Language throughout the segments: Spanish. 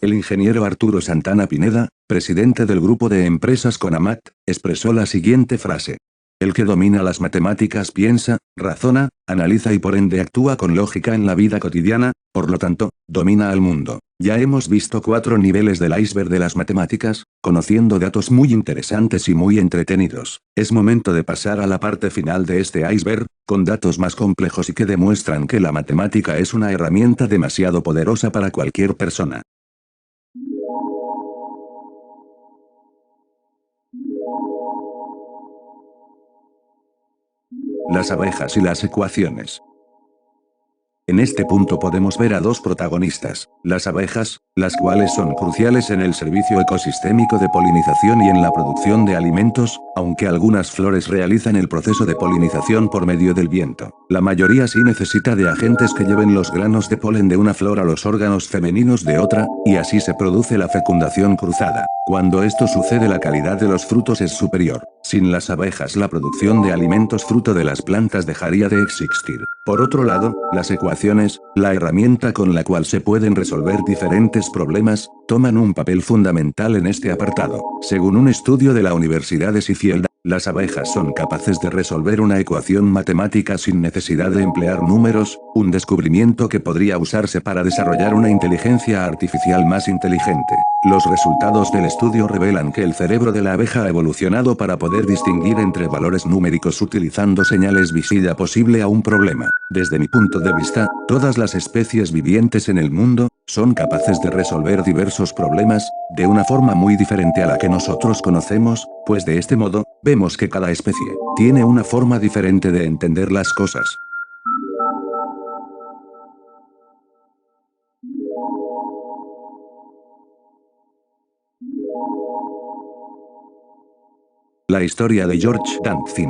El ingeniero Arturo Santana Pineda, presidente del grupo de empresas Conamat, expresó la siguiente frase. El que domina las matemáticas piensa, razona, analiza y por ende actúa con lógica en la vida cotidiana, por lo tanto, domina al mundo. Ya hemos visto 4 niveles del iceberg de las matemáticas, conociendo datos muy interesantes y muy entretenidos. Es momento de pasar a la parte final de este iceberg, con datos más complejos y que demuestran que la matemática es una herramienta demasiado poderosa para cualquier persona. Las abejas y las ecuaciones. En este punto podemos ver a dos protagonistas, las abejas, las cuales son cruciales en el servicio ecosistémico de polinización y en la producción de alimentos, aunque algunas flores realizan el proceso de polinización por medio del viento. La mayoría sí necesita de agentes que lleven los granos de polen de una flor a los órganos femeninos de otra, y así se produce la fecundación cruzada. Cuando esto sucede la calidad de los frutos es superior. Sin las abejas la producción de alimentos fruto de las plantas dejaría de existir. Por otro lado, las ecuaciones, la herramienta con la cual se pueden resolver diferentes problemas, toman un papel fundamental en este apartado. Según un estudio de la Universidad de Sheffield, las abejas son capaces de resolver una ecuación matemática sin necesidad de emplear números, un descubrimiento que podría usarse para desarrollar una inteligencia artificial más inteligente. Los resultados del estudio revelan que el cerebro de la abeja ha evolucionado para poder distinguir entre valores numéricos utilizando señales visibles posible a un problema. Desde mi punto de vista, todas las especies vivientes en el mundo, son capaces de resolver diversos problemas, de una forma muy diferente a la que nosotros conocemos, pues de este modo, vemos que cada especie, tiene una forma diferente de entender las cosas. La historia de George Dantzig.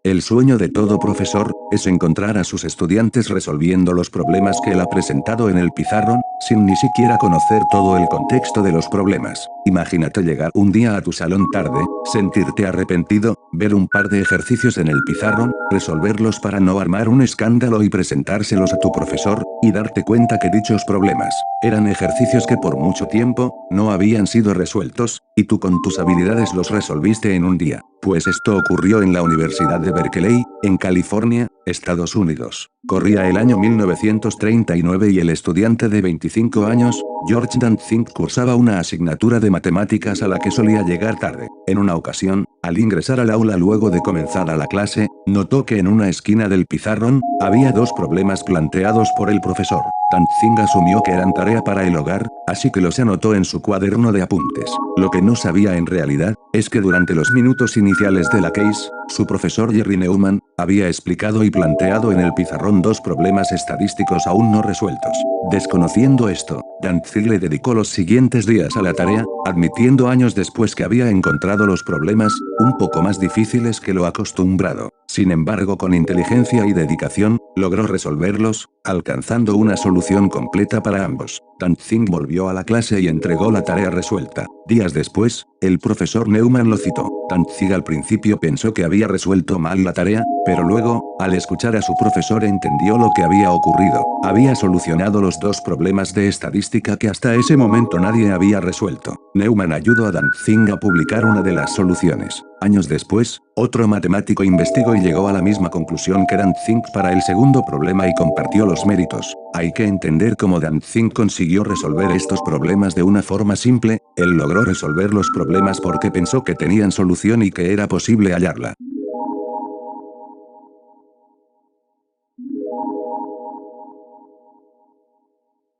El sueño de todo profesor, es encontrar a sus estudiantes resolviendo los problemas que él ha presentado en el pizarrón, sin ni siquiera conocer todo el contexto de los problemas. Imagínate llegar un día a tu salón tarde, sentirte arrepentido, ver un par de ejercicios en el pizarrón, resolverlos para no armar un escándalo y presentárselos a tu profesor, y darte cuenta que dichos problemas, eran ejercicios que por mucho tiempo, no habían sido resueltos, y tú con tus habilidades los resolviste en un día. Pues esto ocurrió en la Universidad de Berkeley, en California, Estados Unidos. Corría el año 1939 y el estudiante de 25 años, George Dantzig cursaba una asignatura de matemáticas a la que solía llegar tarde. En una ocasión, al ingresar al aula luego de comenzar la clase, notó que en una esquina del pizarrón, había 2 problemas planteados por el profesor. Dantzig asumió que eran tarea para el hogar, así que los anotó en su cuaderno de apuntes. Lo que no sabía en realidad, es que durante los minutos iniciales de la case, su profesor Jerry Neumann, había explicado y planteado en el pizarrón 2 problemas estadísticos aún no resueltos. Desconociendo esto, Dantzig le dedicó los siguientes días a la tarea, admitiendo años después que había encontrado los problemas, un poco más difíciles que lo acostumbrado. Sin embargo, con inteligencia y dedicación, logró resolverlos, alcanzando una solución completa para ambos. Dantzig volvió a la clase y entregó la tarea resuelta. Días después, el profesor Neumann lo citó. Dantzig al principio pensó que había resuelto mal la tarea, pero luego, al escuchar a su profesor entendió lo que había ocurrido. Había solucionado los 2 problemas de estadística que hasta ese momento nadie había resuelto. Neumann ayudó a Dantzig a publicar una de las soluciones. Años después, otro matemático investigó y llegó a la misma conclusión que Dantzig para el segundo problema y compartió los méritos. Hay que entender cómo Dantzig consiguió resolver estos problemas de una forma simple, él logró resolver los problemas porque pensó que tenían solución y que era posible hallarla.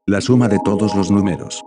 La suma de todos los números.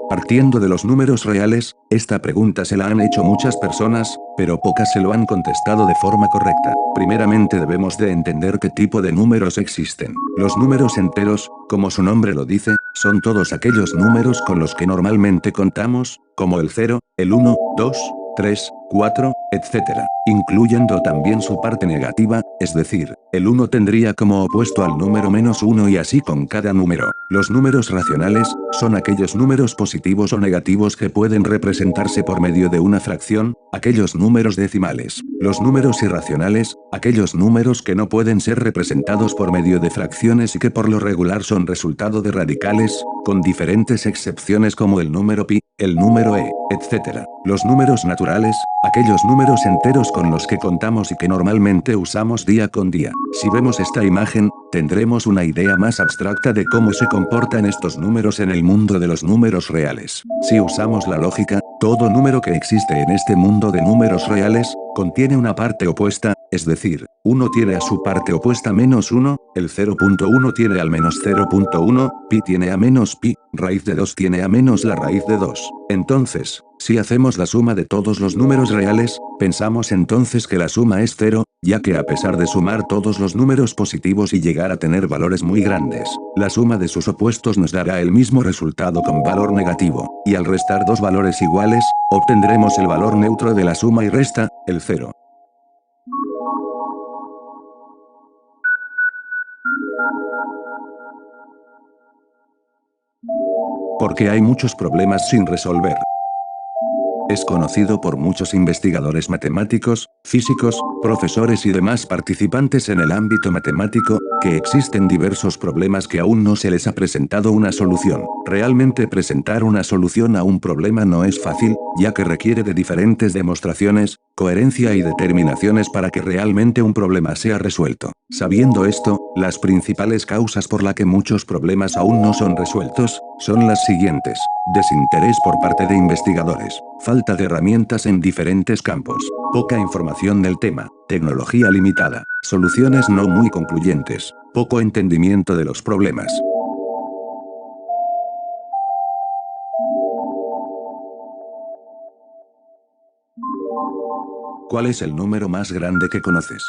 Partiendo de los números reales, esta pregunta se la han hecho muchas personas, pero pocas se lo han contestado de forma correcta. Primeramente debemos de entender qué tipo de números existen. Los números enteros, como su nombre lo dice, son todos aquellos números con los que normalmente contamos, como el 0, el 1, 2, 3, 4, etc. Incluyendo también su parte negativa, es decir, el 1 tendría como opuesto al número -1 y así con cada número. Los números racionales, son aquellos números positivos o negativos que pueden representarse por medio de una fracción, aquellos números decimales. Los números irracionales, aquellos números que no pueden ser representados por medio de fracciones y que por lo regular son resultado de radicales, con diferentes excepciones como el número pi, el número etc. Los números naturales, aquellos números enteros con los que contamos y que normalmente usamos día con día. Si vemos esta imagen, tendremos una idea más abstracta de cómo se comportan estos números en el mundo de los números reales. Si usamos la lógica, todo número que existe en este mundo de números reales, contiene una parte opuesta, es decir, 1 tiene a su parte opuesta -1, el 0.1 tiene al menos 0.1, pi tiene a menos pi, raíz de 2 tiene a menos la raíz de 2. Entonces, si hacemos la suma de todos los números reales, pensamos entonces que la suma es 0, ya que a pesar de sumar todos los números positivos y llegar a tener valores muy grandes, la suma de sus opuestos nos dará el mismo resultado con valor negativo, y al restar dos valores iguales, obtendremos el valor neutro de la suma y resta, el 0. Porque hay muchos problemas sin resolver. Es conocido por muchos investigadores matemáticos, físicos, profesores y demás participantes en el ámbito matemático, que existen diversos problemas que aún no se les ha presentado una solución. Realmente presentar una solución a un problema no es fácil, ya que requiere de diferentes demostraciones, coherencia y determinaciones para que realmente un problema sea resuelto. Sabiendo esto, las principales causas por las que muchos problemas aún no son resueltos, son las siguientes: desinterés por parte de investigadores, falta de herramientas en diferentes campos, poca información del tema, tecnología limitada, soluciones no muy concluyentes, poco entendimiento de los problemas. ¿Cuál es el número más grande que conoces?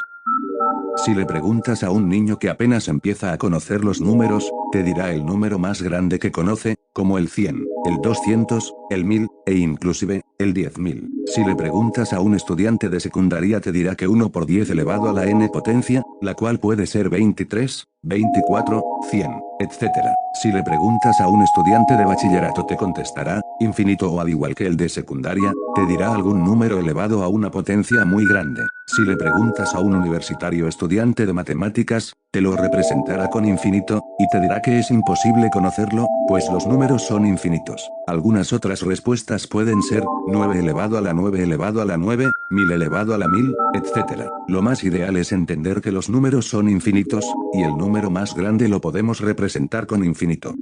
Si le preguntas a un niño que apenas empieza a conocer los números, te dirá el número más grande que conoce, como el 100, el 200, el 1000, e inclusive, el 10.000. Si le preguntas a un estudiante de secundaria te dirá que 1 por 10 elevado a la n potencia, la cual puede ser 23, 24, 100, etc. Si le preguntas a un estudiante de bachillerato te contestará, infinito, o al igual que el de secundaria, te dirá algún número elevado a una potencia muy grande. Si le preguntas a un universitario estudiante de matemáticas, te lo representará con infinito, y te dirá que es imposible conocerlo, pues los números son infinitos. Algunas otras respuestas pueden ser, 9 elevado a la 9 elevado a la 9, 1000 elevado a la 1000, etc. Lo más ideal es entender que los números son infinitos, y el número más grande lo podemos representar con infinito.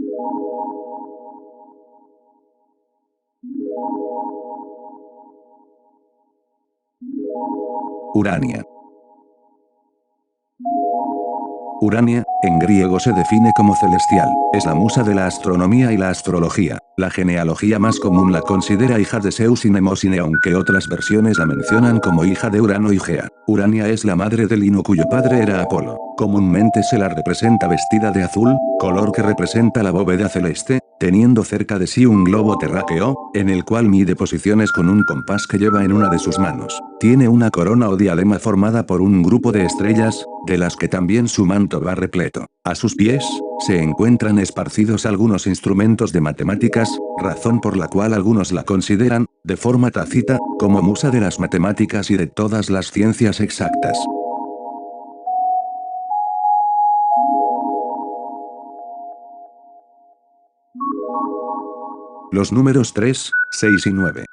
Urania. Urania, en griego se define como celestial, es la musa de la astronomía y la astrología. La genealogía más común la considera hija de Zeus y Nemosine, aunque otras versiones la mencionan como hija de Urano y Gea. Urania es la madre de Lino, cuyo padre era Apolo. Comúnmente se la representa vestida de azul, color que representa la bóveda celeste, teniendo cerca de sí un globo terráqueo, en el cual mide posiciones con un compás que lleva en una de sus manos. Tiene una corona o diadema formada por un grupo de estrellas, de las que también su manto va repleto. A sus pies, se encuentran esparcidos algunos instrumentos de matemáticas, razón por la cual algunos la consideran, de forma tácita, como musa de las matemáticas y de todas las ciencias exactas. Los números 3, 6 y 9.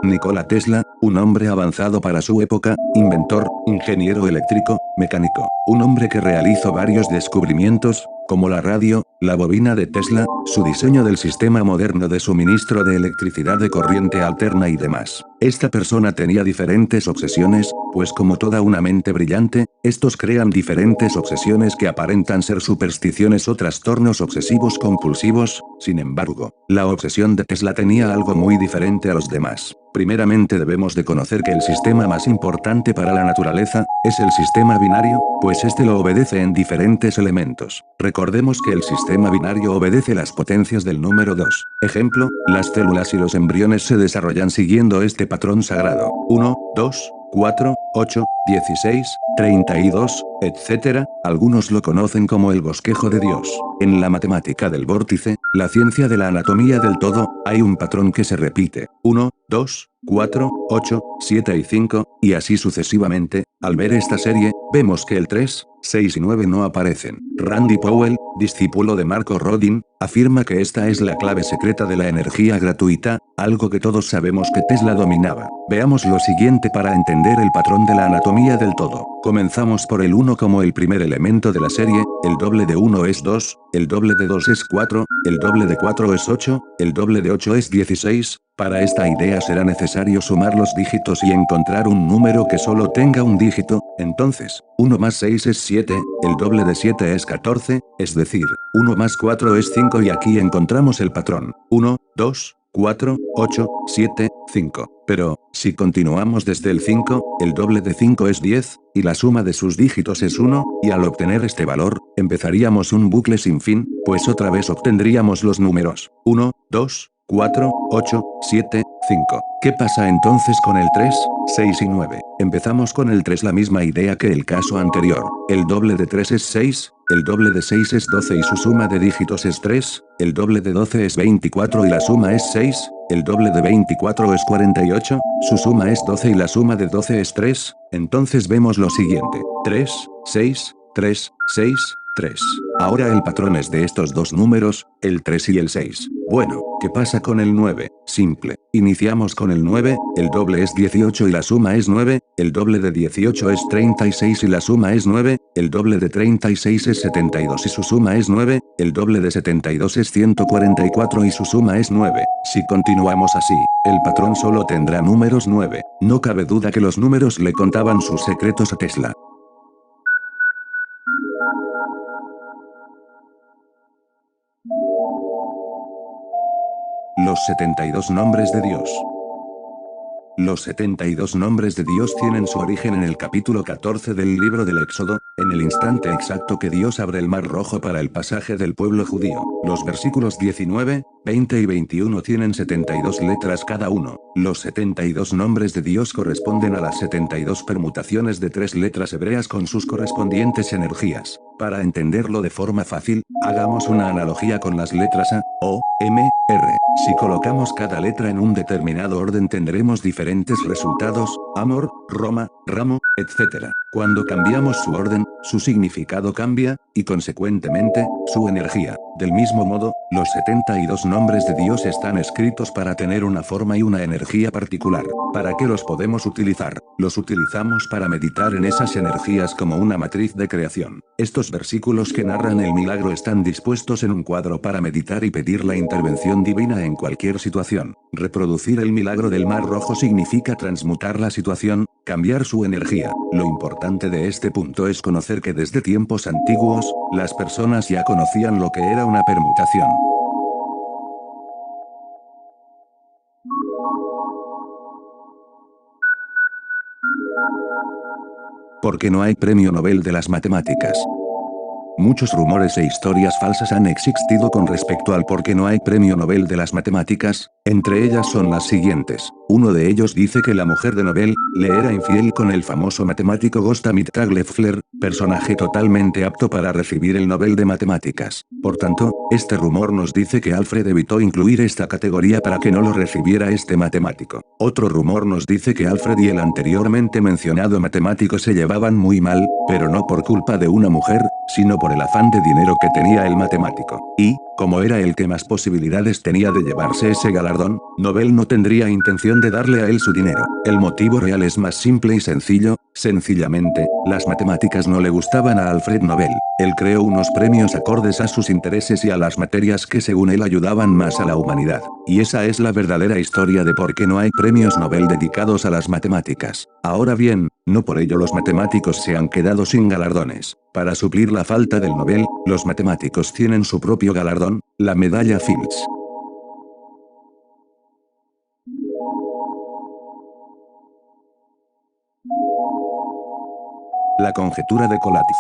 Nikola Tesla, un hombre avanzado para su época, inventor, ingeniero eléctrico, mecánico, un hombre que realizó varios descubrimientos, como la radio, la bobina de Tesla, su diseño del sistema moderno de suministro de electricidad de corriente alterna y demás. Esta persona tenía diferentes obsesiones, pues como toda una mente brillante, estos crean diferentes obsesiones que aparentan ser supersticiones o trastornos obsesivos compulsivos. Sin embargo, la obsesión de Tesla tenía algo muy diferente a los demás. Primeramente debemos de conocer que el sistema más importante para la naturaleza, es el sistema binario, pues este lo obedece en diferentes elementos. Recordemos que el sistema binario obedece las potencias del número 2. Ejemplo, las células y los embriones se desarrollan siguiendo este patrón sagrado. 1, 2, 4, 8, 16, 32, etc., algunos lo conocen como el bosquejo de Dios. En la matemática del vórtice, la ciencia de la anatomía del todo, hay un patrón que se repite: 1, 2, 4, 8, 7 y 5, y así sucesivamente. Al ver esta serie, vemos que el 3, 6 y 9 no aparecen. Randy Powell, discípulo de Marco Rodin, afirma que esta es la clave secreta de la energía gratuita, algo que todos sabemos que Tesla dominaba. Veamos lo siguiente para entender el patrón de la anatomía del todo. Comenzamos por el 1 como el primer elemento de la serie, el doble de 1 es 2, el doble de 2 es 4, el doble de 4 es 8, el doble de 8 es 16, para esta idea será necesario sumar los dígitos y encontrar un número que solo tenga un dígito, entonces, 1 más 6 es 7, el doble de 7 es 14, es decir, 1 más 4 es 5 y aquí encontramos el patrón: 1, 2, 4, 8, 7, 5. Pero, si continuamos desde el 5, el doble de 5 es 10, y la suma de sus dígitos es 1, y al obtener este valor, empezaríamos un bucle sin fin, pues otra vez obtendríamos los números 1, 2, 4, 8, 7, 5. ¿Qué pasa entonces con el 3, 6 y 9? Empezamos con el 3, la misma idea que el caso anterior. El doble de 3 es 6, el doble de 6 es 12 y su suma de dígitos es 3, el doble de 12 es 24 y la suma es 6, el doble de 24 es 48, su suma es 12 y la suma de 12 es 3, entonces vemos lo siguiente: 3, 6, 3, 6, 3. Ahora el patrón es de estos dos números, el 3 y el 6. Bueno, ¿qué pasa con el 9? Simple. Iniciamos con el 9, el doble es 18 y la suma es 9, el doble de 18 es 36 y la suma es 9, el doble de 36 es 72 y su suma es 9, el doble de 72 es 144 y su suma es 9. Si continuamos así, el patrón solo tendrá números 9. No cabe duda que los números le contaban sus secretos a Tesla. Los 72 nombres de Dios. Los 72 nombres de Dios tienen su origen en el capítulo 14 del libro del Éxodo, en el instante exacto que Dios abre el mar rojo para el pasaje del pueblo judío. Los versículos 19, 20 y 21 tienen 72 letras cada uno. Los 72 nombres de Dios corresponden a las 72 permutaciones de 3 letras hebreas con sus correspondientes energías. Para entenderlo de forma fácil, hagamos una analogía con las letras A, O, M, R. Si colocamos cada letra en un determinado orden tendremos diferentes resultados: amor, Roma, ramo, etc. Cuando cambiamos su orden, su significado cambia, y consecuentemente, su energía. Del mismo modo, los 72 nombres de Dios están escritos para tener una forma y una energía particular. ¿Para qué los podemos utilizar? Los utilizamos para meditar en esas energías como una matriz de creación. Estos versículos que narran el milagro están dispuestos en un cuadro para meditar y pedir la intervención divina en cualquier situación. Reproducir el milagro del mar rojo significa transmutar la situación, cambiar su energía. Lo importante de este punto es conocer que desde tiempos antiguos, las personas ya conocían lo que era una permutación. ¿Por qué no hay premio Nobel de las matemáticas? Muchos rumores e historias falsas han existido con respecto al por qué no hay premio Nobel de las matemáticas, entre ellas son las siguientes. Uno de ellos dice que la mujer de Nobel le era infiel con el famoso matemático Gustav Mittag-Leffler, personaje totalmente apto para recibir el Nobel de Matemáticas. Por tanto, este rumor nos dice que Alfred evitó incluir esta categoría para que no lo recibiera este matemático. Otro rumor nos dice que Alfred y el anteriormente mencionado matemático se llevaban muy mal, pero no por culpa de una mujer, sino por el afán de dinero que tenía el matemático. Y, como era el que más posibilidades tenía de llevarse ese galardón, Nobel no tendría intención de darle a él su dinero. El motivo real es más simple y sencillo: sencillamente, las matemáticas no le gustaban a Alfred Nobel. Él creó unos premios acordes a sus intereses y a las materias que según él ayudaban más a la humanidad. Y esa es la verdadera historia de por qué no hay premios Nobel dedicados a las matemáticas. Ahora bien, no por ello los matemáticos se han quedado sin galardones. Para suplir la falta del Nobel, los matemáticos tienen su propio galardón, la medalla Fields. La conjetura de Collatz.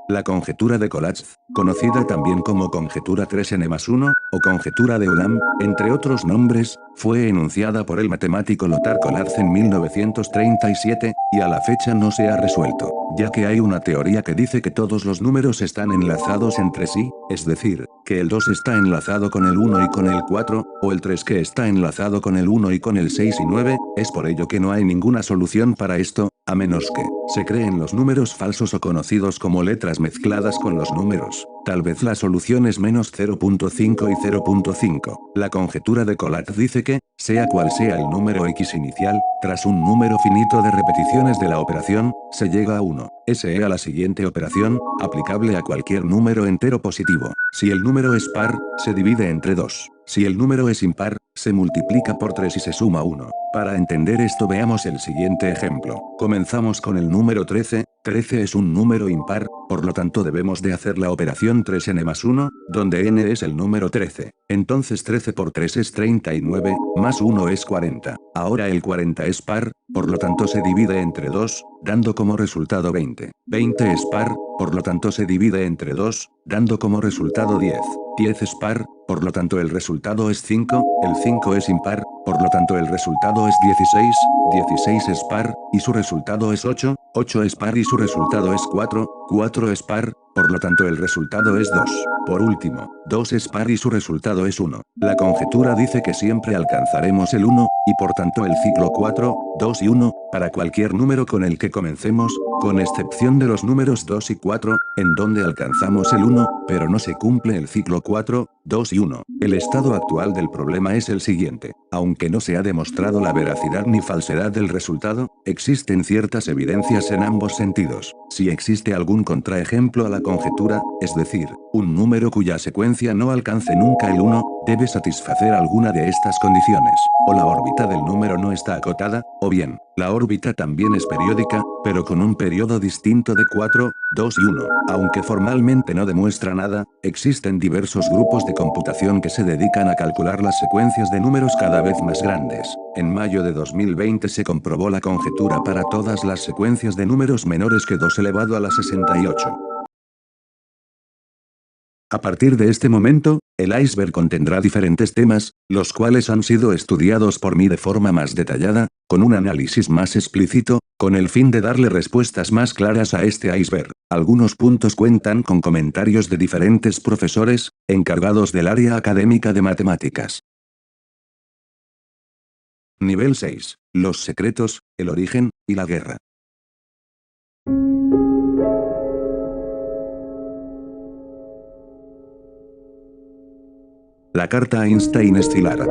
La conjetura de Collatz, conocida también como conjetura 3n+1, o conjetura de Ulam, entre otros nombres, fue enunciada por el matemático Lothar Kolarz en 1937, y a la fecha no se ha resuelto, ya que hay una teoría que dice que todos los números están enlazados entre sí, es decir, que el 2 está enlazado con el 1 y con el 4, o el 3 que está enlazado con el 1 y con el 6 y 9, es por ello que no hay ninguna solución para esto, a menos que se creen los números falsos o conocidos como letras mezcladas con los números. Tal vez la solución es menos 0.5 y 0.5. La conjetura de Kolarz dice que, sea cual sea el número X inicial, tras un número finito de repeticiones de la operación, se llega a 1. SE a la siguiente operación, aplicable a cualquier número entero positivo. Si el número es par, se divide entre 2. Si el número es impar, se multiplica por 3 y se suma 1. Para entender esto veamos el siguiente ejemplo. Comenzamos con el número 13, 13 es un número impar, por lo tanto debemos de hacer la operación 3n más 1, donde n es el número 13. Entonces 13 por 3 es 39, más 1 es 40. Ahora el 40 es par, por lo tanto se divide entre 2, dando como resultado 20. 20 es par, por lo tanto se divide entre 2, dando como resultado 10. 10 es par, por lo tanto el resultado es 5, el 5 es impar, por lo tanto el resultado es 16, 16 es par, y su resultado es 8, 8 es par y su resultado es 4, 4 es par, por lo tanto el resultado es 2. Por último, 2 es par y su resultado es 1. La conjetura dice que siempre alcanzaremos el 1, y por tanto el ciclo 4, 2 y 1, para cualquier número con el que comencemos, con excepción de los números 2 y 4, en donde alcanzamos el 1, pero no se cumple el ciclo 4, 2 y 1. El estado actual del problema es el siguiente. Aunque no se ha demostrado la veracidad ni falsedad del resultado, existen ciertas evidencias en ambos sentidos. Si existe algún contraejemplo a la conjetura, es decir, un número cuya secuencia no alcance nunca el 1, debe satisfacer alguna de estas condiciones. O la órbita del número no está acotada, o bien, la órbita también es periódica, pero con un periodo distinto de 4, 2 y 1. Aunque formalmente no demuestra nada, existen diversos grupos de computación que se dedican a calcular las secuencias de números cada vez más grandes. En mayo de 2020 se comprobó la conjetura para todas las secuencias de números menores que 2 elevado a la 68. A partir de este momento, el iceberg contendrá diferentes temas, los cuales han sido estudiados por mí de forma más detallada, con un análisis más explícito, con el fin de darle respuestas más claras a este iceberg. Algunos puntos cuentan con comentarios de diferentes profesores, encargados del área académica de matemáticas. Nivel 6. Los secretos, el origen, y la guerra. La carta a Einstein Szilard.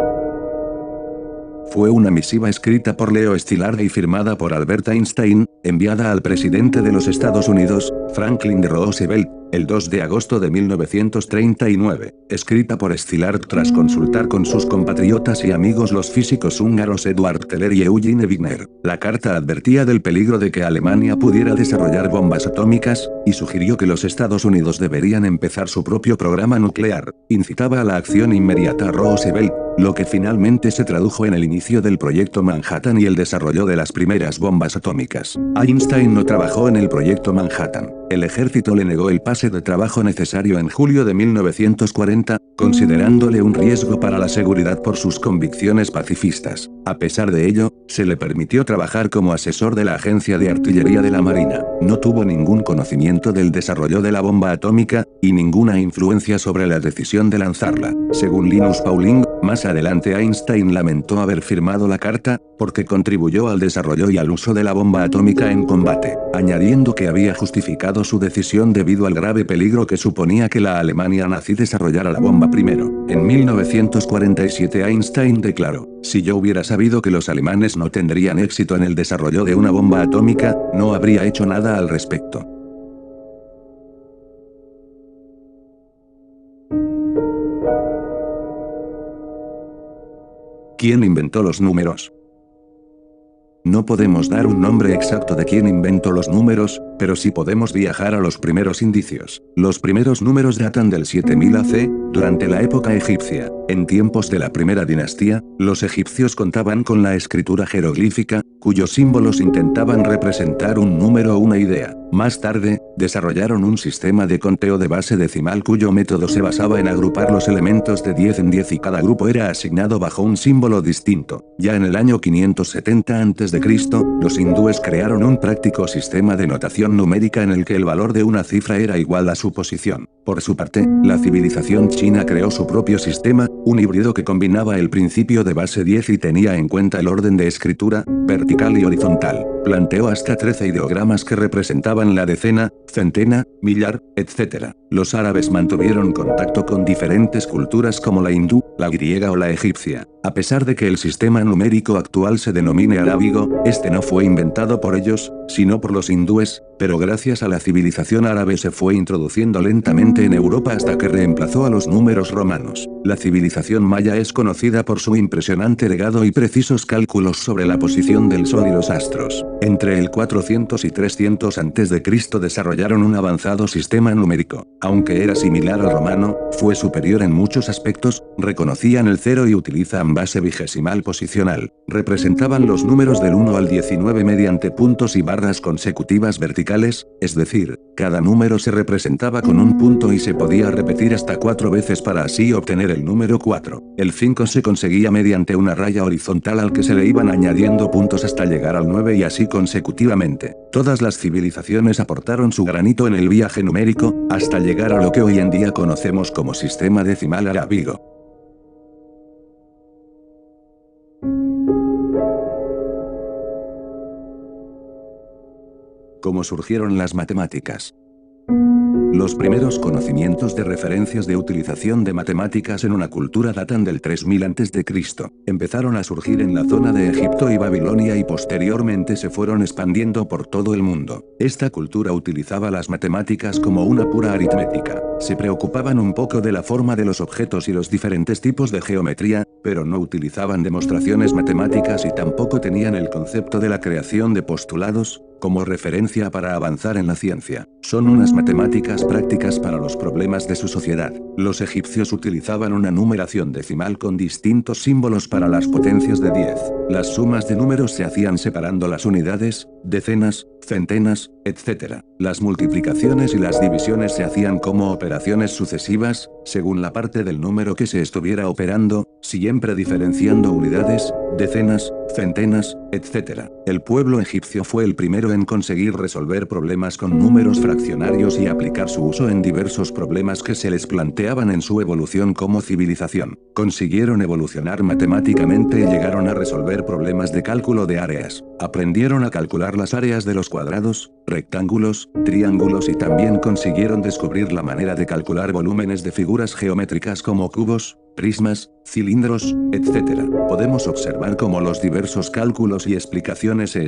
Fue una misiva escrita por Leo Szilard y firmada por Albert Einstein, enviada al presidente de los Estados Unidos, Franklin D. Roosevelt, el 2 de agosto de 1939, escrita por Szilard tras consultar con sus compatriotas y amigos los físicos húngaros Eduard Teller y Eugene Wigner. La carta advertía del peligro de que Alemania pudiera desarrollar bombas atómicas, y sugirió que los Estados Unidos deberían empezar su propio programa nuclear. Incitaba a la acción inmediata a Roosevelt, lo que finalmente se tradujo en el inicio del proyecto Manhattan y el desarrollo de las primeras bombas atómicas. Einstein no trabajó en el proyecto Manhattan. El ejército le negó el pase de trabajo necesario en julio de 1940, considerándole un riesgo para la seguridad por sus convicciones pacifistas. A pesar de ello, se le permitió trabajar como asesor de la Agencia de Artillería de la Marina. No tuvo ningún conocimiento del desarrollo de la bomba atómica, y ninguna influencia sobre la decisión de lanzarla. Según Linus Pauling, más adelante Einstein lamentó haber firmado la carta, porque contribuyó al desarrollo y al uso de la bomba atómica en combate, añadiendo que había justificado su decisión debido al grave peligro que suponía que la Alemania nazi desarrollara la bomba primero. En 1947 Einstein declaró: "Si yo hubiera sabido que los alemanes no tendrían éxito en el desarrollo de una bomba atómica, no habría hecho nada al respecto". ¿Quién inventó los números? No podemos dar un nombre exacto de quién inventó los números, pero sí podemos viajar a los primeros indicios. Los primeros números datan del 7000 AC, durante la época egipcia. En tiempos de la primera dinastía, los egipcios contaban con la escritura jeroglífica, cuyos símbolos intentaban representar un número o una idea. Más tarde, desarrollaron un sistema de conteo de base decimal cuyo método se basaba en agrupar los elementos de 10 en 10 y cada grupo era asignado bajo un símbolo distinto. Ya en el año 570 a.C., los hindúes crearon un práctico sistema de notación numérica en el que el valor de una cifra era igual a su posición. Por su parte, la civilización china creó su propio sistema, un híbrido que combinaba el principio de base 10 y tenía en cuenta el orden de escritura, vertical y horizontal. Planteó hasta 13 ideogramas que representaban la decena, centena, millar, etc. Los árabes mantuvieron contacto con diferentes culturas como la hindú, la griega o la egipcia. A pesar de que el sistema numérico actual se denomine arábigo, este no fue inventado por ellos, sino por los hindúes, pero gracias a la civilización árabe se fue introduciendo lentamente en Europa hasta que reemplazó a los números romanos. La civilización maya es conocida por su impresionante legado y precisos cálculos sobre la posición del sol y los astros. Entre el 400 y 300 a.C. desarrollaron un avanzado sistema numérico. Aunque era similar al romano, fue superior en muchos aspectos, reconocían el cero y utilizan base vigesimal posicional. Representaban los números del 1 al 19 mediante puntos y barras consecutivas verticales, es decir, cada número se representaba con un punto y se podía repetir hasta 4 veces para así obtener el número 4. El 5 se conseguía mediante una raya horizontal al que se le iban añadiendo puntos hasta llegar al 9 y así consecutivamente. Todas las civilizaciones aportaron su granito en el viaje numérico, hasta llegar a lo que hoy en día conocemos como sistema decimal arábigo. ¿Cómo surgieron las matemáticas? Los primeros conocimientos de referencias de utilización de matemáticas en una cultura datan del 3000 a.C. Empezaron a surgir en la zona de Egipto y Babilonia y posteriormente se fueron expandiendo por todo el mundo. Esta cultura utilizaba las matemáticas como una pura aritmética. Se preocupaban un poco de la forma de los objetos y los diferentes tipos de geometría, pero no utilizaban demostraciones matemáticas y tampoco tenían el concepto de la creación de postulados como referencia para avanzar en la ciencia. Son unas matemáticas prácticas para los problemas de su sociedad. Los egipcios utilizaban una numeración decimal con distintos símbolos para las potencias de 10. Las sumas de números se hacían separando las unidades, decenas, centenas, etc. Las multiplicaciones y las divisiones se hacían como operaciones sucesivas, según la parte del número que se estuviera operando, siempre diferenciando unidades, decenas, centenas, etc. El pueblo egipcio fue el primero en conseguir resolver problemas con números fraccionarios y aplicar su uso en diversos problemas que se les planteaban en su evolución como civilización. Consiguieron evolucionar matemáticamente y llegaron a resolver problemas de cálculo de áreas. Aprendieron a calcular las áreas de los cuadrados, rectángulos, triángulos y también consiguieron descubrir la manera de calcular volúmenes de figuras geométricas como cubos, prismas, cilindros, etc. Podemos observar cómo los diversos cálculos y explicaciones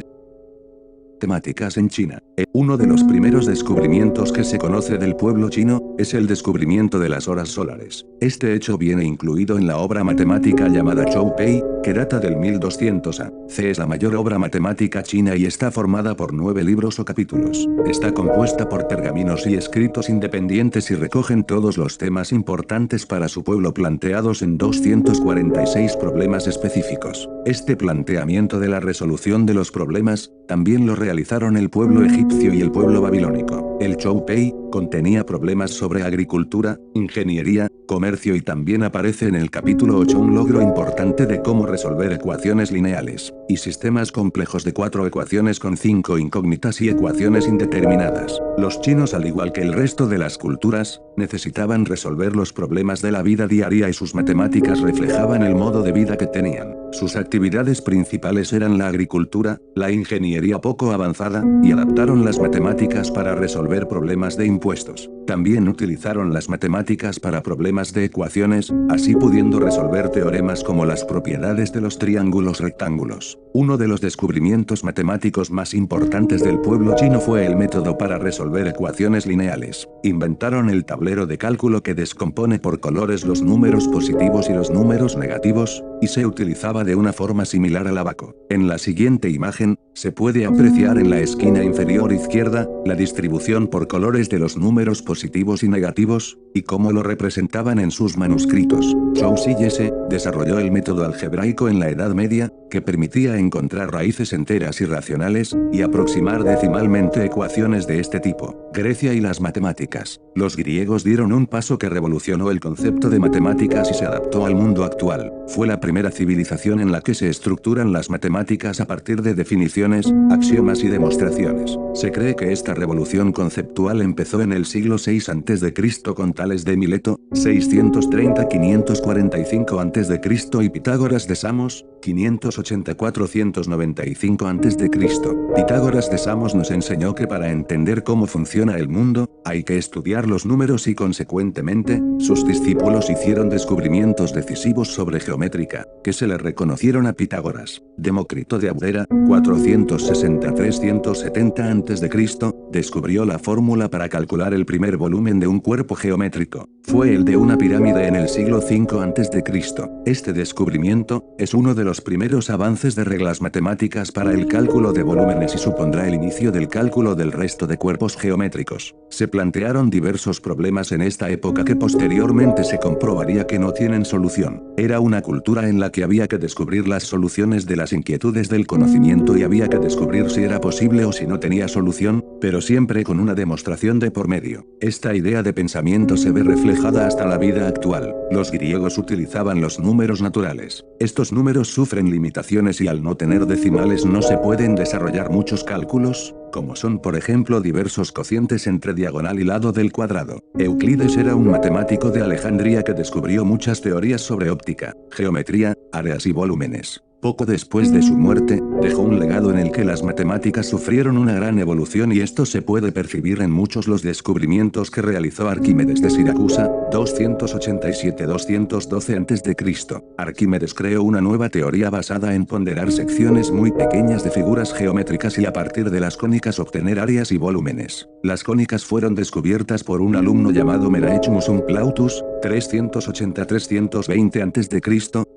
temáticas en China. Uno de los primeros descubrimientos que se conoce del pueblo chino, es el descubrimiento de las horas solares. Este hecho viene incluido en la obra matemática llamada Chou Pei, que data del 1200 a.C. Es la mayor obra matemática china y está formada por 9 libros o capítulos. Está compuesta por pergaminos y escritos independientes y recogen todos los temas importantes para su pueblo planteados en 246 problemas específicos. Este planteamiento de la resolución de los problemas, también lo realizaron el pueblo egipcio y el pueblo babilónico. El Chou Pei contenía problemas sobre agricultura, ingeniería, comercio y también aparece en el capítulo 8 un logro importante de cómo resolver ecuaciones lineales, y sistemas complejos de 4 ecuaciones con 5 incógnitas y ecuaciones indeterminadas. Los chinos, al igual que el resto de las culturas, necesitaban resolver los problemas de la vida diaria y sus matemáticas reflejaban el modo de vida que tenían. Sus actividades principales eran la agricultura, la ingeniería poco avanzada, y adaptaron las matemáticas para resolver problemas de impuestos. También utilizaron las matemáticas para problemas de ecuaciones, así pudiendo resolver teoremas como las propiedades de los triángulos rectángulos. Uno de los descubrimientos matemáticos más importantes del pueblo chino fue el método para resolver ecuaciones lineales. Inventaron el tablero de cálculo que descompone por colores los números positivos y los números negativos, y se utilizaba de una forma similar al abaco. En la siguiente imagen, se puede apreciar en la esquina inferior izquierda, la distribución por colores de los números positivos y negativos, y cómo lo representaban en sus manuscritos. Zhou Si Yese, desarrolló el método algebraico en la Edad Media, que permitía encontrar raíces enteras y racionales, y aproximar decimalmente ecuaciones de este tipo. Grecia y las matemáticas. Los griegos dieron un paso que revolucionó el concepto de matemáticas y se adaptó al mundo actual. Fue la primera civilización en la que se estructuran las matemáticas a partir de definiciones, axiomas y demostraciones. Se cree que esta revolución conceptual empezó en el siglo VI a.C. con Tales de Mileto, 630-545 a.C. y Pitágoras de Samos, 580-495 a.C. Pitágoras de Samos nos enseñó que para entender cómo funciona el mundo, hay que estudiar los números y consecuentemente, sus discípulos hicieron descubrimientos decisivos sobre geométrica, que se le reconocieron a Pitágoras. Demócrito de Abdera, 460-370 a.C., descubrió la fórmula para calcular el primer volumen de un cuerpo geométrico. Fue el de una pirámide en el siglo V a.C. Este descubrimiento es uno de los primeros avances de reglas matemáticas para el cálculo de volúmenes y supondrá el inicio del cálculo del resto de cuerpos geométricos. Se plantearon diversos problemas en esta época que posteriormente se comprobaría que no tienen solución. Era una cultura en la que había que descubrir las soluciones de las inquietudes del conocimiento y había que descubrir si era posible o si no tenía solución, pero siempre con una demostración de por medio. Esta idea de pensamiento se ve reflejada hasta la vida actual. Los griegos utilizaban los números naturales. Estos números sufren limitaciones y al no tener decimales no se pueden desarrollar muchos cálculos, como son por ejemplo diversos cocientes entre diagonal y lado del cuadrado. Euclides era un matemático de Alejandría que descubrió muchas teorías sobre óptica, geometría, áreas y volúmenes. Poco después de su muerte, dejó un legado en el que las matemáticas sufrieron una gran evolución y esto se puede percibir en muchos los descubrimientos que realizó Arquímedes de Siracusa, 287-212 a.C. Arquímedes creó una nueva teoría basada en ponderar secciones muy pequeñas de figuras geométricas y a partir de las cónicas obtener áreas y volúmenes. Las cónicas fueron descubiertas por un alumno llamado Melaechmus Plautus, 380-320 a.C.,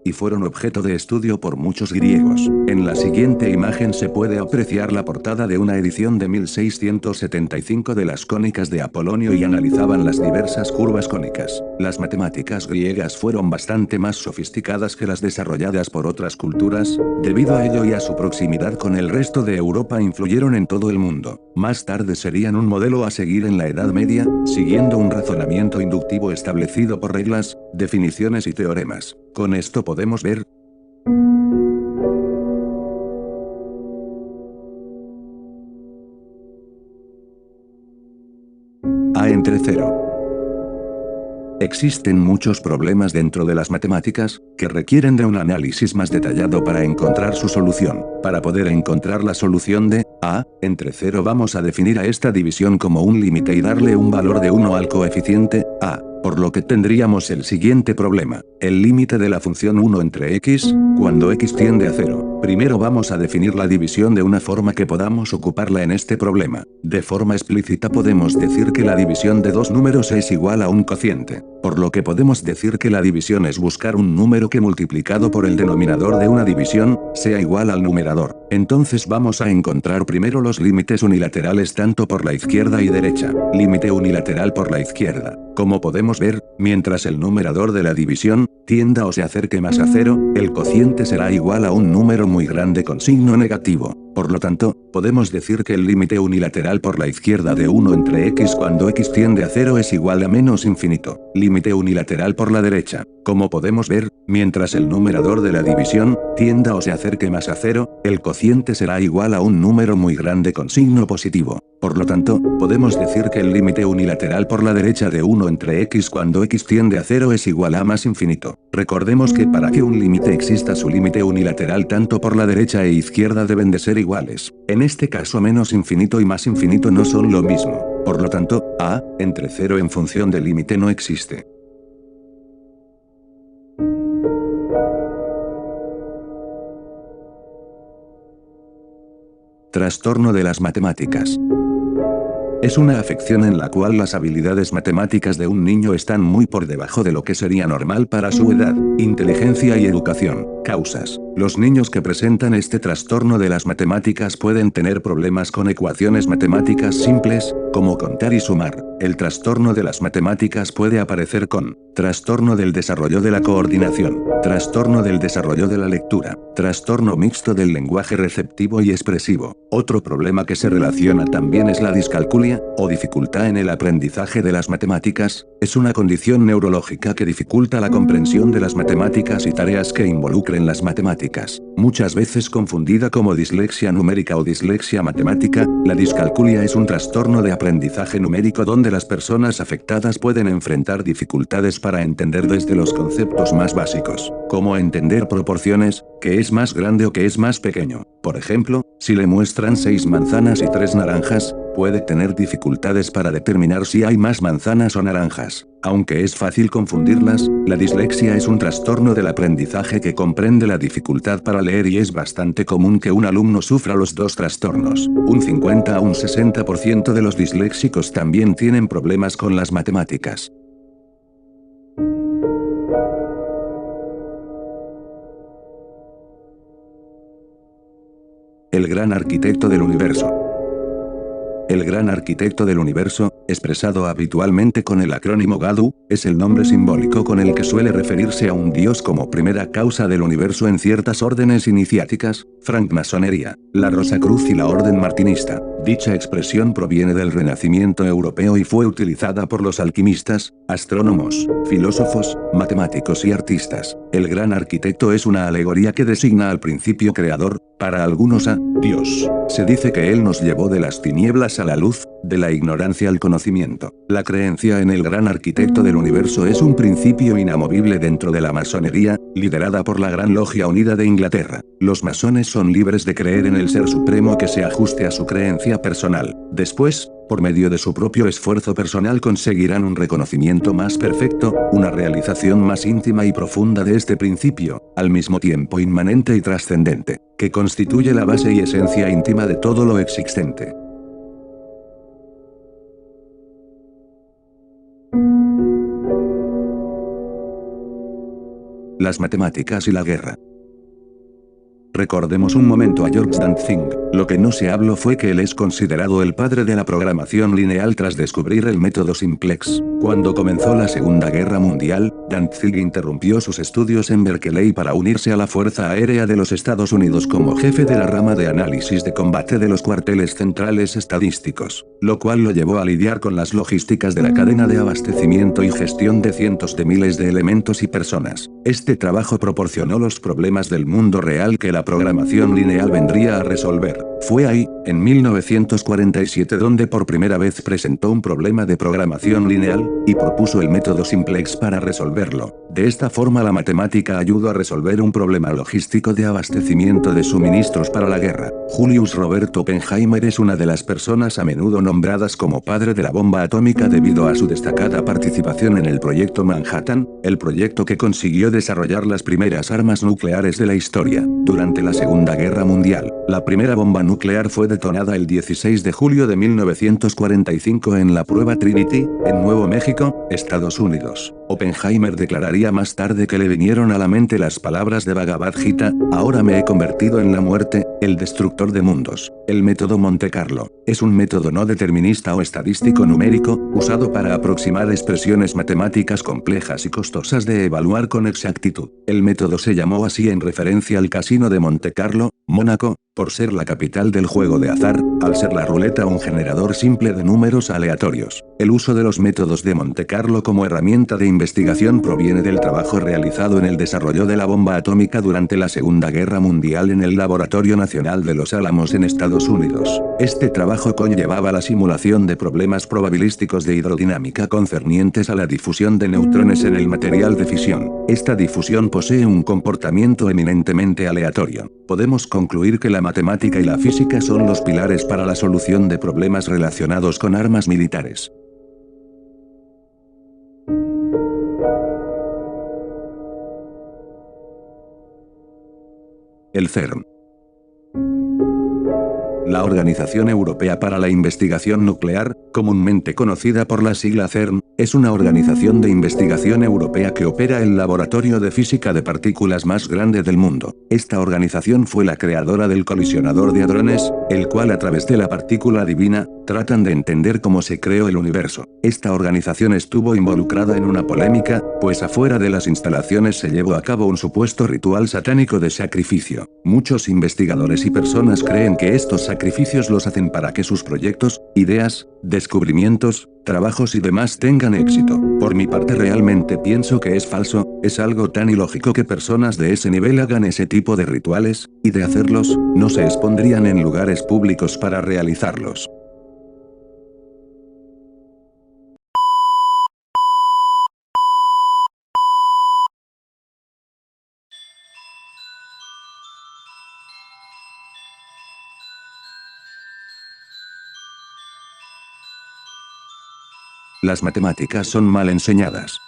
y fueron objeto de estudio por muchos griegos. En la siguiente imagen se puede apreciar la portada de una edición de 1675 de las cónicas de Apolonio y analizaban las diversas curvas cónicas. Las matemáticas griegas fueron bastante más sofisticadas que las desarrolladas por otras culturas, debido a ello y a su proximidad con el resto de Europa influyeron en todo el mundo. Más tarde serían un modelo a seguir en la Edad Media, siguiendo un razonamiento inductivo establecido por reglas, definiciones y teoremas. Con esto podemos ver A entre 0. Existen muchos problemas dentro de las matemáticas, que requieren de un análisis más detallado para encontrar su solución. Para poder encontrar la solución de A entre 0 vamos a definir a esta división como un límite y darle un valor de 1 al coeficiente A. Por lo que tendríamos el siguiente problema, el límite de la función 1 entre x, cuando x tiende a 0. Primero vamos a definir la división de una forma que podamos ocuparla en este problema. De forma explícita podemos decir que la división de dos números es igual a un cociente. Por lo que podemos decir que la división es buscar un número que multiplicado por el denominador de una división, sea igual al numerador. Entonces vamos a encontrar primero los límites unilaterales tanto por la izquierda y derecha. Límite unilateral por la izquierda. Como podemos ver, mientras el numerador de la división tienda o se acerque más a 0, el cociente será igual a un número muy grande con signo negativo. Por lo tanto, podemos decir que el límite unilateral por la izquierda de 1 entre x cuando x tiende a 0 es igual a menos infinito. Límite unilateral por la derecha. Como podemos ver, mientras el numerador de la división tienda o se acerque más a 0, el cociente será igual a un número muy grande con signo positivo. Por lo tanto, podemos decir que el límite unilateral por la derecha de 1 entre x cuando x tiende a 0 es igual a más infinito. Recordemos que para que un límite exista su límite unilateral tanto por la derecha e izquierda deben de ser iguales. En este caso menos infinito y más infinito no son lo mismo. Por lo tanto, A entre 0 en función del límite no existe. Trastorno de las matemáticas. Es una afección en la cual las habilidades matemáticas de un niño están muy por debajo de lo que sería normal para su edad, inteligencia y educación. Causas. Los niños que presentan este trastorno de las matemáticas pueden tener problemas con ecuaciones matemáticas simples, como contar y sumar. El trastorno de las matemáticas puede aparecer con trastorno del desarrollo de la coordinación, trastorno del desarrollo de la lectura, trastorno mixto del lenguaje receptivo y expresivo. Otro problema que se relaciona también es la discalculia, o dificultad en el aprendizaje de las matemáticas. Es una condición neurológica que dificulta la comprensión de las matemáticas y tareas que involucren las matemáticas. Muchas veces confundida como dislexia numérica o dislexia matemática, la discalculia es un trastorno de aprendizaje numérico donde las personas afectadas pueden enfrentar dificultades para entender desde los conceptos más básicos, como entender proporciones, que es más grande o que es más pequeño. Por ejemplo, si le muestran 6 manzanas y 3 naranjas, puede tener dificultades para determinar si hay más manzanas o naranjas. Aunque es fácil confundirlas, la dislexia es un trastorno del aprendizaje que comprende la dificultad para leer y es bastante común que un alumno sufra los dos trastornos. Un 50 a un 60% de los disléxicos también tienen problemas con las matemáticas. El gran arquitecto del universo. El gran arquitecto del universo, expresado habitualmente con el acrónimo GADU, es el nombre simbólico con el que suele referirse a un dios como primera causa del universo en ciertas órdenes iniciáticas, francmasonería, la Rosacruz y la Orden Martinista. Dicha expresión proviene del Renacimiento europeo y fue utilizada por los alquimistas, astrónomos, filósofos, matemáticos y artistas. El gran arquitecto es una alegoría que designa al principio creador, para algunos a Dios. Se dice que Él nos llevó de las tinieblas a la luz, de la ignorancia al conocimiento. La creencia en el gran arquitecto del universo es un principio inamovible dentro de la masonería, liderada por la Gran Logia Unida de Inglaterra. Los masones son libres de creer en el ser supremo que se ajuste a su creencia personal. Después, por medio de su propio esfuerzo personal conseguirán un reconocimiento más perfecto, una realización más íntima y profunda de este principio, al mismo tiempo inmanente y trascendente, que constituye la base y esencia íntima de todo lo existente. Las matemáticas y la guerra. Recordemos un momento a George Dantzig. Lo que no se habló fue que él es considerado el padre de la programación lineal tras descubrir el método simplex. Cuando comenzó la Segunda Guerra Mundial, Dantzig interrumpió sus estudios en Berkeley para unirse a la Fuerza Aérea de los Estados Unidos como jefe de la rama de análisis de combate de los cuarteles centrales estadísticos, lo cual lo llevó a lidiar con las logísticas de la cadena de abastecimiento y gestión de cientos de miles de elementos y personas. Este trabajo proporcionó los problemas del mundo real que la programación lineal vendría a resolver. Fue ahí, en 1947, donde por primera vez presentó un problema de programación lineal, y propuso el método simplex para resolverlo. De esta forma la matemática ayudó a resolver un problema logístico de abastecimiento de suministros para la guerra. Julius Robert Oppenheimer es una de las personas a menudo nombradas como padre de la bomba atómica debido a su destacada participación en el proyecto Manhattan, el proyecto que consiguió desarrollar las primeras armas nucleares de la historia. Durante la Segunda Guerra Mundial, la primera bomba nuclear fue detonada el 16 de julio de 1945 en la prueba Trinity, en Nuevo México, Estados Unidos. Oppenheimer declararía más tarde que le vinieron a la mente las palabras de Bhagavad Gita: ahora me he convertido en la muerte, el destructor de mundos. El método Monte Carlo es un método no determinista o estadístico numérico, usado para aproximar expresiones matemáticas complejas y costosas de evaluar con exactitud. El método se llamó así en referencia al Casino de Monte Carlo, Mónaco, por ser la capital del juego de azar, al ser la ruleta un generador simple de números aleatorios. El uso de los métodos de Monte Carlo como herramienta de investigación proviene del trabajo realizado en el desarrollo de la bomba atómica durante la Segunda Guerra Mundial en el Laboratorio Nacional de Los Álamos en Estados Unidos. Este trabajo conllevaba la simulación de problemas probabilísticos de hidrodinámica concernientes a la difusión de neutrones en el material de fisión. Esta difusión posee un comportamiento eminentemente aleatorio. Podemos concluir que la matemática y la física son los pilares para la solución de problemas relacionados con armas militares. El CERN. La Organización Europea para la Investigación Nuclear, comúnmente conocida por la sigla CERN, es una organización de investigación europea que opera el laboratorio de física de partículas más grande del mundo. Esta organización fue la creadora del colisionador de hadrones, el cual a través de la partícula divina, tratan de entender cómo se creó el universo. Esta organización estuvo involucrada en una polémica, pues afuera de las instalaciones se llevó a cabo un supuesto ritual satánico de sacrificio. Muchos investigadores y personas creen que estos sacrificios los hacen para que sus proyectos, ideas, descubrimientos, trabajos y demás tengan éxito. Por mi parte realmente pienso que es falso, es algo tan ilógico que personas de ese nivel hagan ese tipo de rituales, y de hacerlos, no se expondrían en lugares públicos para realizarlos. Las matemáticas son mal enseñadas.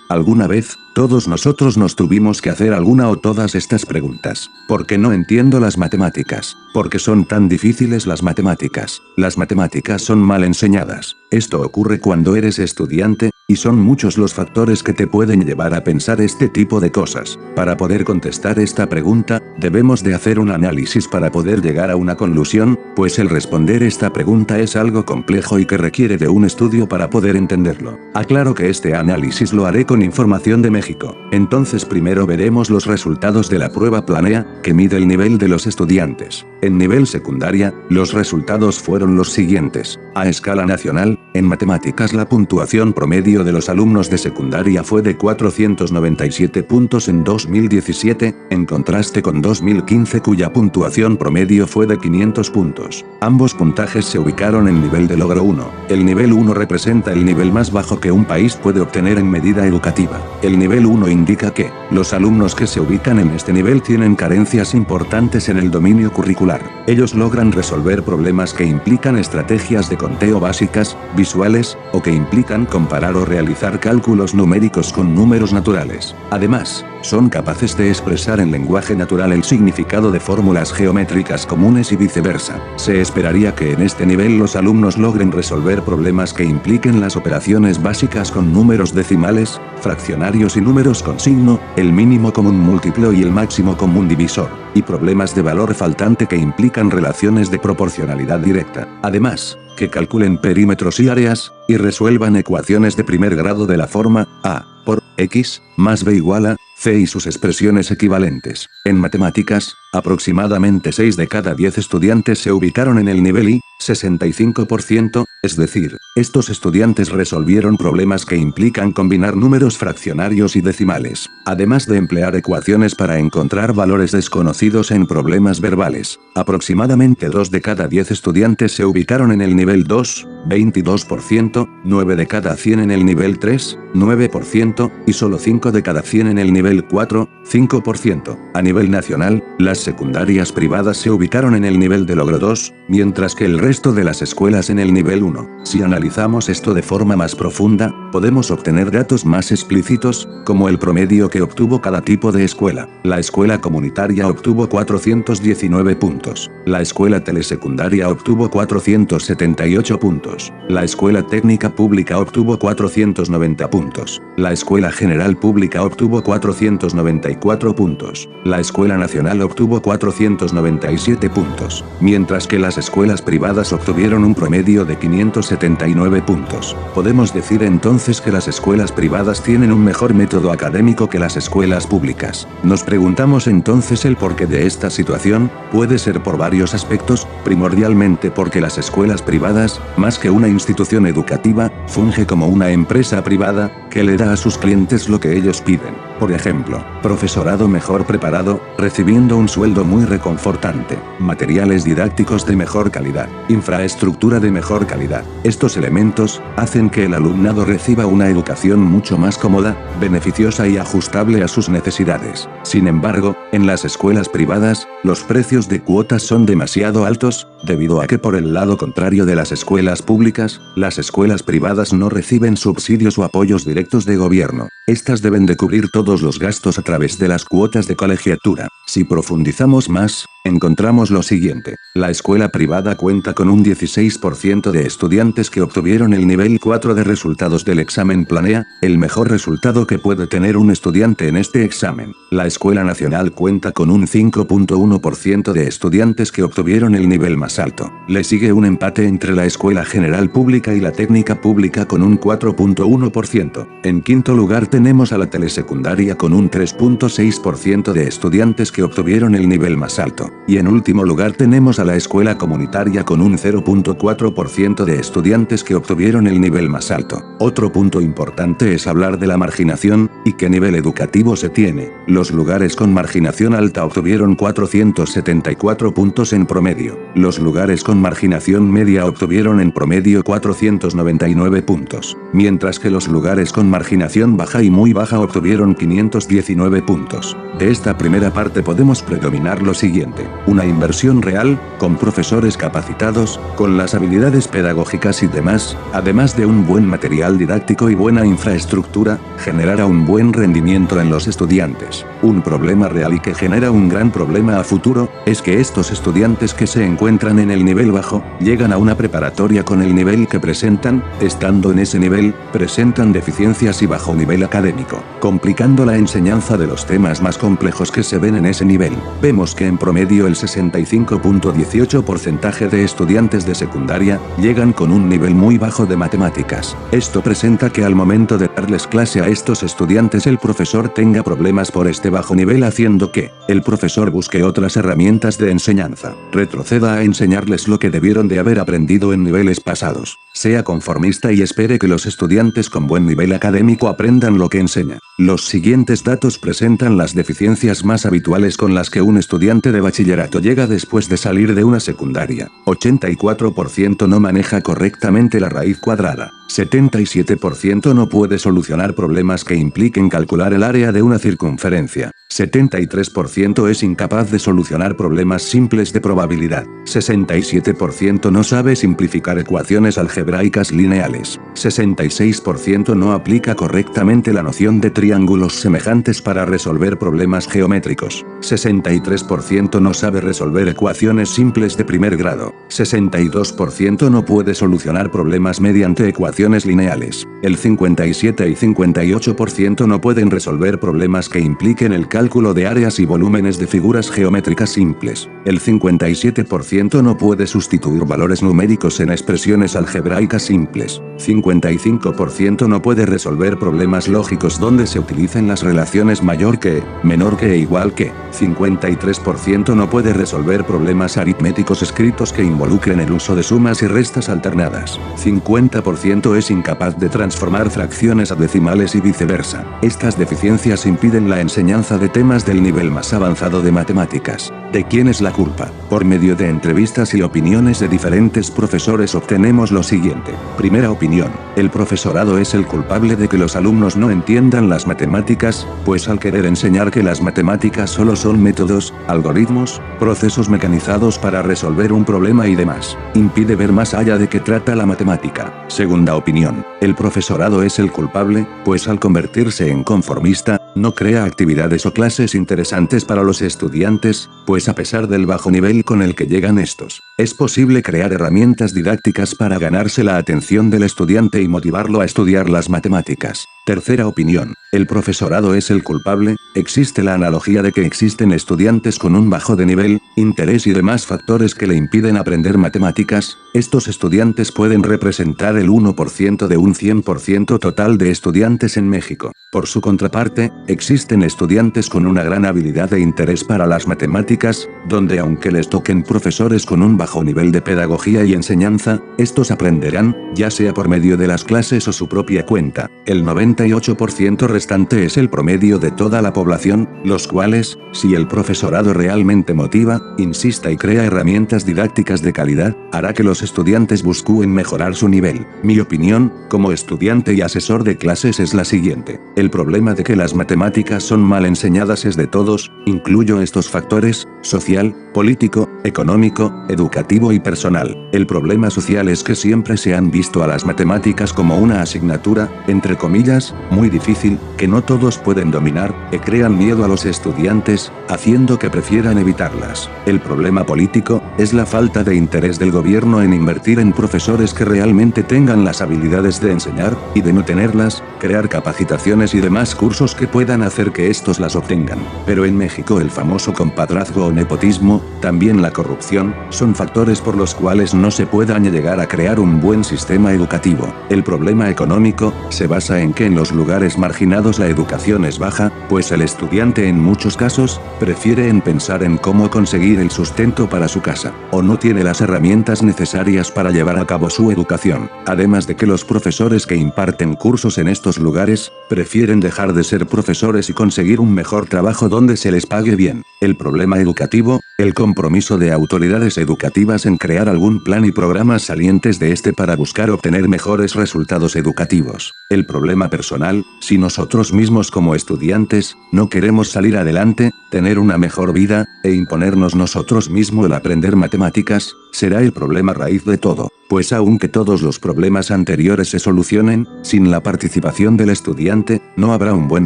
Alguna vez, todos nosotros nos tuvimos que hacer alguna o todas estas preguntas. ¿Por qué no entiendo las matemáticas? ¿Por qué son tan difíciles las matemáticas? Las matemáticas son mal enseñadas. Esto ocurre cuando eres estudiante, y son muchos los factores que te pueden llevar a pensar este tipo de cosas. Para poder contestar esta pregunta, debemos de hacer un análisis para poder llegar a una conclusión, pues el responder esta pregunta es algo complejo y que requiere de un estudio para poder entenderlo. Aclaro que este análisis lo haré con información de México. Entonces primero veremos los resultados de la prueba Planea, que mide el nivel de los estudiantes. En nivel secundaria, los resultados fueron los siguientes. A escala nacional, en matemáticas la puntuación promedio de los alumnos de secundaria fue de 497 puntos en 2017, en contraste con 2015 cuya puntuación promedio fue de 500 puntos. Ambos puntajes se ubicaron en nivel de logro 1. El nivel 1 representa el nivel más bajo que un país puede obtener en medida educativa. El nivel 1 indica que, los alumnos que se ubican en este nivel tienen carencias importantes en el dominio curricular. Ellos logran resolver problemas que implican estrategias de conteo básicas, visuales, o que implican comparar o realizar cálculos numéricos con números naturales. Además, son capaces de expresar en lenguaje natural el significado de fórmulas geométricas comunes y viceversa. Se esperaría que en este nivel los alumnos logren resolver problemas que impliquen las operaciones básicas con números decimales, fraccionarios y números con signo, el mínimo común múltiplo y el máximo común divisor, y problemas de valor faltante que implican relaciones de proporcionalidad directa. Además, que calculen perímetros y áreas, y resuelvan ecuaciones de primer grado de la forma A por X más B igual a C y sus expresiones equivalentes. En matemáticas, aproximadamente 6 de cada 10 estudiantes se ubicaron en el nivel I, 65%, es decir, estos estudiantes resolvieron problemas que implican combinar números fraccionarios y decimales, además de emplear ecuaciones para encontrar valores desconocidos en problemas verbales. Aproximadamente 2 de cada 10 estudiantes se ubicaron en el nivel 2, 22%, 9 de cada 100 en el nivel 3, 9%, y solo 5 de cada 100 en el nivel 4, 5%. A nivel nacional, las secundarias privadas se ubicaron en el nivel de logro 2, mientras que el resto de las escuelas en el nivel 1. Si analizamos esto de forma más profunda, podemos obtener datos más explícitos, como el promedio que obtuvo cada tipo de escuela. La escuela comunitaria obtuvo 419 puntos. La escuela telesecundaria obtuvo 478 puntos. La escuela técnica pública obtuvo 490 puntos. La escuela general pública obtuvo 494 puntos. La escuela nacional obtuvo 497 puntos. Mientras que las escuelas privadas obtuvieron un promedio de 579 puntos. Podemos decir entonces que las escuelas privadas tienen un mejor método académico que las escuelas públicas. Nos preguntamos entonces el porqué de esta situación. Puede ser por varios aspectos, primordialmente porque las escuelas privadas, más que una institución educativa, funge como una empresa privada, que le da a sus clientes lo que ellos piden. Por ejemplo, profesorado mejor preparado, recibiendo un sueldo muy reconfortante, materiales didácticos de mejor calidad, infraestructura de mejor calidad. Estos elementos hacen que el alumnado reciba una educación mucho más cómoda, beneficiosa y ajustable a sus necesidades. Sin embargo, en las escuelas privadas, los precios de cuotas son demasiado altos, debido a que por el lado contrario de las escuelas públicas, las escuelas privadas no reciben subsidios o apoyos directos de gobierno. Estas deben de cubrir todos los gastos a través de las cuotas de colegiatura. Si profundizamos más, encontramos lo siguiente. La escuela privada cuenta con un 16% de estudiantes que obtuvieron el nivel 4 de resultados del examen Planea, el mejor resultado que puede tener un estudiante en este examen. La escuela nacional cuenta con un 5.1% de estudiantes que obtuvieron el nivel más alto. Le sigue un empate entre la escuela general pública y la técnica pública con un 4.1%. En quinto lugar tenemos a la telesecundaria con un 3.6% de estudiantes que obtuvieron el nivel más alto. Y en último lugar tenemos a la escuela comunitaria con un 0.4% de estudiantes que obtuvieron el nivel más alto. Otro punto importante es hablar de la marginación, y qué nivel educativo se tiene. Los lugares con marginación alta obtuvieron 474 puntos en promedio. Los lugares con marginación media obtuvieron en promedio 499 puntos. Mientras que los lugares con marginación baja y muy baja obtuvieron 519 puntos. De esta primera parte podemos predominar lo siguiente: una inversión real, con profesores capacitados, con las habilidades pedagógicas y demás, además de un buen material didáctico y buena infraestructura, generará un buen rendimiento en los estudiantes. Un problema real y que genera un gran problema a futuro, es que estos estudiantes que se encuentran en el nivel bajo, llegan a una preparatoria con el nivel que presentan, estando en ese nivel, presentan deficiencias y bajo nivel académico, complicando la enseñanza de los temas más complejos que se ven en ese nivel. Vemos que en promedio el 65.18% de estudiantes de secundaria, llegan con un nivel muy bajo de matemáticas. Esto presenta que al momento de darles clase a estos estudiantes el profesor tenga problemas por este bajo nivel, haciendo que el profesor busque otras herramientas de enseñanza, retroceda a enseñarles lo que debieron de haber aprendido en niveles pasados, sea conformista y espere que los estudiantes con buen nivel académico aprendan lo que enseña. Los siguientes datos presentan las deficiencias más habituales con las que un estudiante de bachillerato llega después de salir de una secundaria. 84% no maneja correctamente la raíz cuadrada. 77% no puede solucionar problemas que impliquen calcular el área de una circunferencia. 73% es incapaz de solucionar problemas simples de probabilidad. 67% no sabe simplificar ecuaciones algebraicas lineales. 66% no aplica correctamente la noción de triángulos semejantes para resolver problemas geométricos. 63% no sabe resolver ecuaciones simples de primer grado. 62% no puede solucionar problemas mediante ecuaciones lineales. El 57 y 58% no pueden resolver problemas que impliquen el cálculo de áreas y volúmenes de figuras geométricas simples. El 57% no puede sustituir valores numéricos en expresiones algebraicas simples. 55% no puede resolver problemas lógicos donde se utilicen las relaciones mayor que, menor que e igual que. 53% no puede resolver problemas aritméticos escritos que involucren el uso de sumas y restas alternadas. 50% es incapaz de transformar fracciones a decimales y viceversa. Estas deficiencias impiden la enseñanza de temas del nivel más avanzado de matemáticas. ¿De quién es la culpa? Por medio de entrevistas y opiniones de diferentes profesores obtenemos lo siguiente. Primera opinión: el profesorado es el culpable de que los alumnos no entiendan las matemáticas, pues al querer enseñar que las matemáticas solo son métodos, algoritmos, procesos mecanizados para resolver un problema y demás, impide ver más allá de qué trata la matemática. Segunda opinión: el profesorado es el culpable, pues al convertirse en conformista, no crea actividades o clases interesantes para los estudiantes, pues a pesar del bajo nivel con el que llegan estos, es posible crear herramientas didácticas para ganarse la atención del estudiante y motivarlo a estudiar las matemáticas. Tercera opinión: el profesorado es el culpable. Existe la analogía de que existen estudiantes con un bajo de nivel, interés y demás factores que le impiden aprender matemáticas. Estos estudiantes pueden representar el 1% de un 100% total de estudiantes en México. Por su contraparte, existen estudiantes con una gran habilidad e interés para las matemáticas, donde aunque les toquen profesores con un bajo nivel de pedagogía y enseñanza, estos aprenderán, ya sea por medio de las clases o su propia cuenta. El 98% restante es el promedio de toda la población, los cuales, si el profesorado realmente motiva, insista y crea herramientas didácticas de calidad, hará que los estudiantes busquen mejorar su nivel. Mi opinión, como estudiante y asesor de clases, es la siguiente: el El problema de que las matemáticas son mal enseñadas es de todos, incluyo estos factores: social, político, económico, educativo y personal. El problema social es que siempre se han visto a las matemáticas como una asignatura, entre comillas, muy difícil, que no todos pueden dominar, y crean miedo a los estudiantes, haciendo que prefieran evitarlas. El problema político es la falta de interés del gobierno en invertir en profesores que realmente tengan las habilidades de enseñar, y de no tenerlas, crear capacitaciones y demás cursos que puedan hacer que estos las obtengan. Pero en México el famoso compadrazgo o nepotismo, también la corrupción, son factores por los cuales no se puedan llegar a crear un buen sistema educativo. El problema económico se basa en que en los lugares marginados la educación es baja, pues el estudiante en muchos casos prefiere pensar en cómo conseguir el sustento para su casa, o no tiene las herramientas necesarias para llevar a cabo su educación. Además de que los profesores que imparten cursos en estos lugares prefieren dejar de ser profesores y conseguir un mejor trabajo donde se les pague bien. El problema educativo, el compromiso de autoridades educativas en crear algún plan y programas salientes de este para buscar obtener mejores resultados educativos. El problema personal, si nosotros mismos como estudiantes, no queremos salir adelante, tener una mejor vida, e imponernos nosotros mismos el aprender matemáticas, será el problema raíz de todo, pues aunque todos los problemas anteriores se solucionen, sin la participación del estudiante, no habrá un buen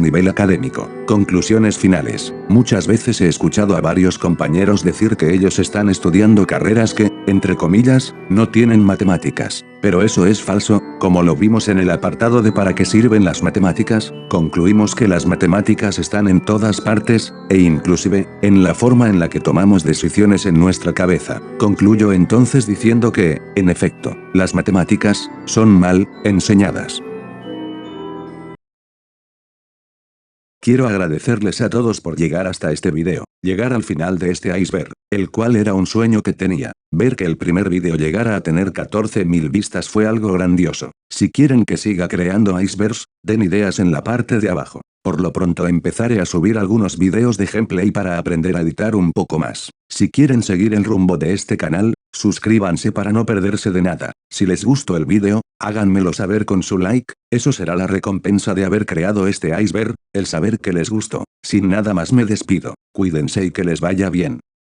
nivel académico. Conclusiones finales. Muchas veces he escuchado a varios compañeros decir que ellos están estudiando carreras que, entre comillas, no tienen matemáticas. Pero eso es falso, como lo vimos en el apartado de ¿para qué sirven las matemáticas? Concluimos que las matemáticas están en todas partes, e inclusive, en la forma en la que tomamos decisiones en nuestra cabeza. Concluyo entonces diciendo que, en efecto, las matemáticas son mal enseñadas. Quiero agradecerles a todos por llegar hasta este video, llegar al final de este iceberg, el cual era un sueño que tenía. Ver que el primer video llegara a tener 14.000 vistas fue algo grandioso. Si quieren que siga creando icebergs, den ideas en la parte de abajo. Por lo pronto empezaré a subir algunos videos de gameplay para aprender a editar un poco más. Si quieren seguir el rumbo de este canal, suscríbanse para no perderse de nada. Si les gustó el video, háganmelo saber con su like, eso será la recompensa de haber creado este iceberg, el saber que les gustó. Sin nada más me despido, cuídense y que les vaya bien.